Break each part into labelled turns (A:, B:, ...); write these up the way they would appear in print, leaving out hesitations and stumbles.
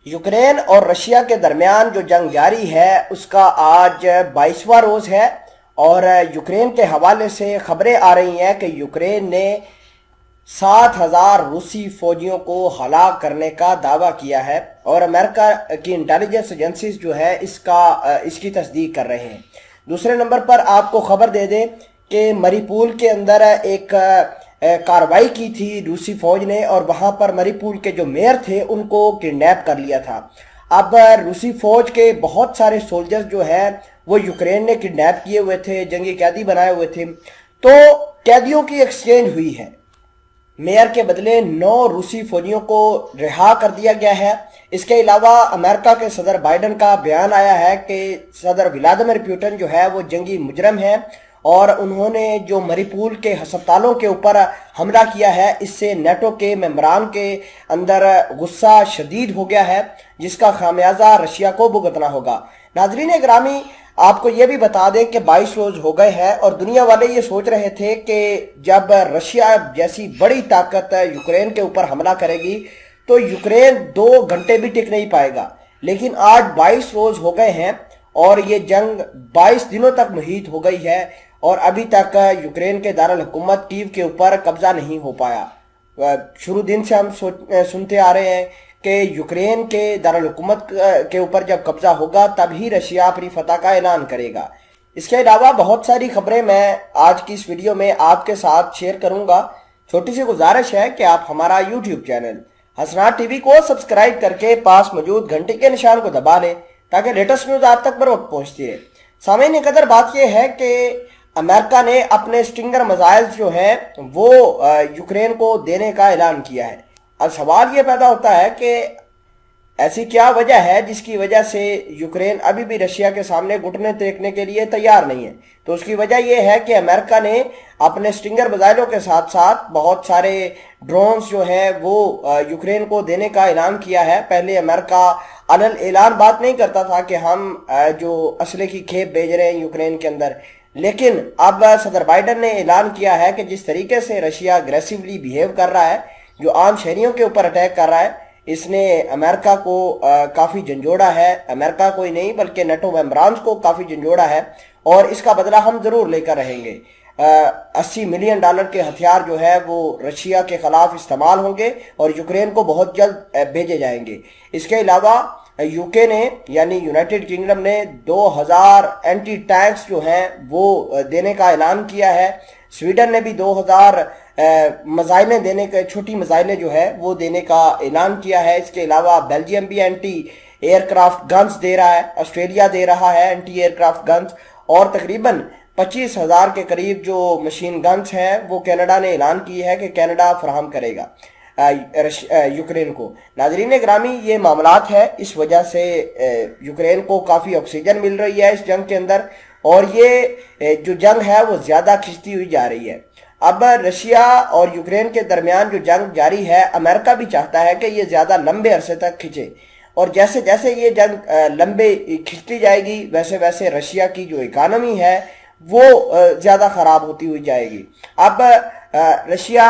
A: Ukraine और Russia के दरमियान जो जंग जारी है उसका आज 22वां रोज है और यूक्रेन के हवाले से खबरें आ रही हैं कि यूक्रेन ने 7,000 रूसी फौजियों को हलाक करने का दावा किया है और अमेरिका की इंटेलिजेंस एजेंसीज जो है इसकी तस्दीक कर रहे हैं। दूसरे नंबर पर आपको खबर दे दें कि मरीपुल के अंदर एक कार्रवाई की थी रूसी फौज ने और वहां पर मरीपुल के जो मेयर थे उनको किडनैप कर लिया था। अब रूसी फौज के बहुत सारे सोल्जर्स जो है वो यूक्रेन ने किडनैप किए हुए थे, जंगी कैदी बनाए हुए थे, तो कैदियों की एक्सचेंज हुई है। मेयर के बदले 9 रूसी फौजियों को रिहा कर दिया गया है। इसके अलावा अमेरिका के सदर बाइडन का बयान आया है कि सदर व्लादिमीर पुतिन जो है वो जंगी मुजरम है और उन्होंने जो मरीपुल के अस्पतालों के ऊपर हमला किया है इससे नेटो के मेंबरान के अंदर गुस्सा शदीद हो गया है, जिसका खामियाजा रशिया को भुगतना होगा। नाजरीन ग्रामी, आपको ये भी बता दें कि 22 रोज हो गए हैं और दुनिया वाले ये सोच रहे थे कि जब रशिया जैसी बड़ी ताकत यूक्रेन के ऊपर हमला करेगी तो यूक्रेन 2 घंटे भी टिक नहीं पाएगा, लेकिन आज 22 रोज हो गए हैं और ये जंग 22 दिनों तक मुहित हो गई है और अभी तक यूक्रेन के दारुल हुकूमत कीव के ऊपर कब्जा नहीं हो पाया। शुरू दिन से हम सुनते आ रहे हैं कि यूक्रेन के दारुल हुकूमत के ऊपर जब कब्जा होगा तभी रशिया अपनी फतह का ऐलान करेगा। इसके अलावा बहुत सारी खबरें मैं आज की इस वीडियो में आपके साथ शेयर करूंगा। छोटी सी गुजारिश है कि आप हमारा यूट्यूब चैनल हसनात टीवी को सब्सक्राइब करके पास मौजूद घंटे के निशान को दबा लें ताकि लेटेस्ट न्यूज आप तक बर वक्त पहुंचती है। सामईन कदर बात यह है कि अमेरिका ने अपने स्टिंगर मिसाइल जो है वो यूक्रेन को देने का ऐलान किया है। अब सवाल ये पैदा होता है कि ऐसी क्या वजह है जिसकी वजह से यूक्रेन अभी भी रशिया के सामने घुटने टेकने के लिए तैयार नहीं है। तो उसकी वजह यह है कि अमेरिका ने अपने स्टिंगर मिसाइलों के साथ साथ बहुत सारे ड्रोन्स जो है वो यूक्रेन को देने का ऐलान किया है। पहले अमेरिका अलग ऐलान बात नहीं करता था कि हम जो असले की खेप भेज रहे हैं यूक्रेन के अंदर, लेकिन अब सदर बाइडन ने ऐलान किया है कि जिस तरीके से रशिया अग्रेसिवली बिहेव कर रहा है, जो आम शहरियों के ऊपर अटैक कर रहा है, इसने अमेरिका को काफ़ी झंझोड़ा है। अमेरिका को ही नहीं बल्कि नेटो मेंबरान को काफ़ी झंझोड़ा है और इसका बदला हम ज़रूर लेकर रहेंगे। 80 मिलियन डॉलर के हथियार जो है वो रशिया के खिलाफ इस्तेमाल होंगे और यूक्रेन को बहुत जल्द भेजे जाएंगे। इसके अलावा यूके ने यानी यूनाइटेड किंगडम ने 2000 एंटी टैंक्स जो हैं वो देने का ऐलान किया है। स्वीडन ने भी 2000 मिसाइलें देने का, छोटी मिसाइलें जो है वो देने का ऐलान किया है। इसके अलावा बेल्जियम भी एंटी एयरक्राफ्ट गन्स दे रहा है, ऑस्ट्रेलिया दे रहा है एंटी एयरक्राफ्ट गन्स और तकरीबन 25,000 के करीब जो मशीन गन्स हैं वो कनाडा ने ऐलान की है कि कनाडा फराहम करेगा यूक्रेन को। नाजरीन ग्रामी, ये मामलात है, इस वजह से यूक्रेन को काफ़ी ऑक्सीजन मिल रही है इस जंग के अंदर और ये जो जंग है वो ज़्यादा खिंचती हुई जा रही है। अब रशिया और यूक्रेन के दरमियान जो जंग जारी है, अमेरिका भी चाहता है कि ये ज़्यादा लंबे अरसे तक खिंचे और जैसे जैसे ये जंग लंबे खिंचती जाएगी वैसे वैसे रशिया की जो इकानमी है वो ज़्यादा ख़राब होती हुई जाएगी। अब रशिया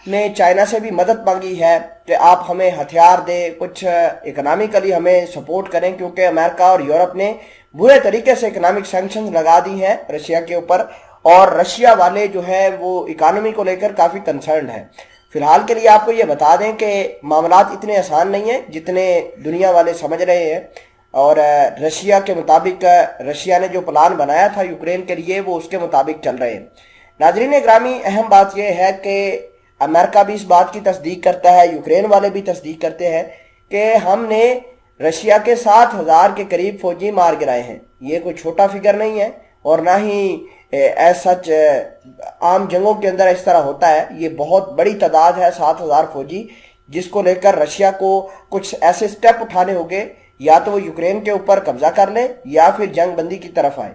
A: ने चाइना से भी मदद मांगी है कि आप हमें हथियार दें, कुछ इकोनॉमिकली हमें सपोर्ट करें, क्योंकि अमेरिका और यूरोप ने बुरे तरीके से इकोनॉमिक सैंक्शंस लगा दी हैं रशिया के ऊपर और रशिया वाले जो है वो इकोनॉमी को लेकर काफ़ी कंसर्न है। फिलहाल के लिए आपको ये बता दें कि मामलात इतने आसान नहीं हैं जितने दुनिया वाले समझ रहे हैं और रशिया के मुताबिक रशिया ने जो प्लान बनाया था यूक्रेन के लिए वो उसके मुताबिक चल रहे हैं। नाजरीन ग्रामी, अहम बात यह है कि अमेरिका भी इस बात की तस्दीक करता है, यूक्रेन वाले भी तस्दीक करते हैं कि हमने रशिया के 7,000 के करीब फौजी मार गिराए हैं। ये कोई छोटा फिगर नहीं है और ना ही सच आम जंगों के अंदर इस तरह होता है। ये बहुत बड़ी तादाद है 7,000 फौजी, जिसको लेकर रशिया को कुछ ऐसे स्टेप उठाने होंगे, या तो वो यूक्रेन के ऊपर कब्जा कर ले या फिर जंग बंदी की तरफ आए।